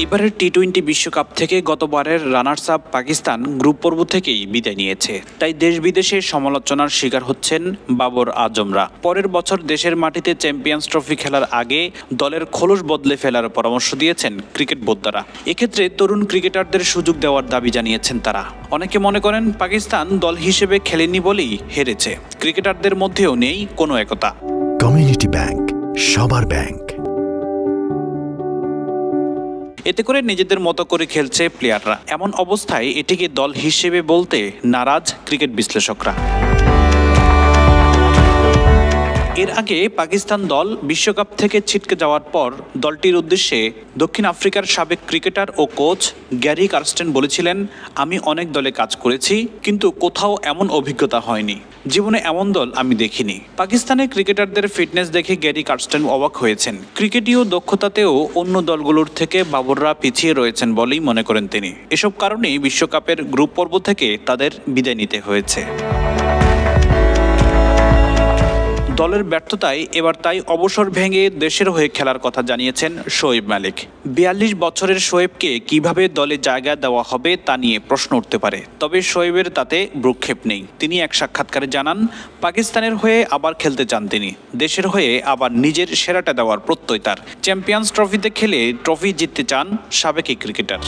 এবারের টি-20 বিশ্বকাপ থেকে গতবারের রানার্স আপ পাকিস্তান গ্রুপ পর্ব থেকেই বিদায় নিয়েছে। তাই দেশ বিদেশে সমালোচনার শিকার হচ্ছেন বাবর আজমরা। পরের বছর দেশের মাটিতে চ্যাম্পিয়ন্স ট্রফি খেলার আগে দলের খোলস বদলে ফেলার পরামর্শ দিয়েছেন ক্রিকেট বোদ্ধারা। এক্ষেত্রে তরুণ ক্রিকেটারদের সুযোগ দেওয়ার দাবি জানিয়েছেন তারা। অনেকে মনে করেন পাকিস্তান দল হিসেবে খেলেনি বলেই হেরেছে। ক্রিকেটারদের মধ্যেও নেই কোনো একতা। কমিউনিটি ব্যাংক, সবার ব্যাংক। এতে করে নিজেদের মতো করে খেলছে প্লেয়াররা। এমন অবস্থায় এটিকে দল হিসেবে বলতে নারাজ ক্রিকেট বিশ্লেষকরা। এর আগে পাকিস্তান দল বিশ্বকাপ থেকে ছিটকে যাওয়ার পর দলটির উদ্দেশ্যে দক্ষিণ আফ্রিকার সাবেক ক্রিকেটার ও কোচ গ্যারি কার্স্টেন বলেছিলেন, আমি অনেক দলে কাজ করেছি, কিন্তু কোথাও এমন অভিজ্ঞতা হয়নি। জীবনে এমন দল আমি দেখিনি। পাকিস্তানের ক্রিকেটারদের ফিটনেস দেখে গ্যারি কার্স্টেন অবাক হয়েছেন। ক্রিকেটীয় দক্ষতাতেও অন্য দলগুলোর থেকে বাবররা পিছিয়ে রয়েছেন বলেই মনে করেন তিনি। এসব কারণেই বিশ্বকাপের গ্রুপ পর্ব থেকে তাদের বিদায় নিতে হয়েছে। দলের ব্যর্থতায় এবার তাই অবসর ভেঙে দেশের হয়ে খেলার কথা জানিয়েছেন শোয়েব মালিক। 42 বছরের শোয়েবকে কিভাবে দলে জায়গা দেওয়া হবে তা নিয়ে প্রশ্ন উঠতে পারে। তবে শোয়েবের তাতে ভ্রুক্ষেপ নেই। তিনি এক সাক্ষাৎকারে জানান, পাকিস্তানের হয়ে আবার খেলতে চান তিনি। দেশের হয়ে আবার নিজের সেরাটা দেওয়ার প্রত্যয় তার। চ্যাম্পিয়ন্স ট্রফিতে খেলে ট্রফি জিততে চান সাবেক ক্রিকেটার।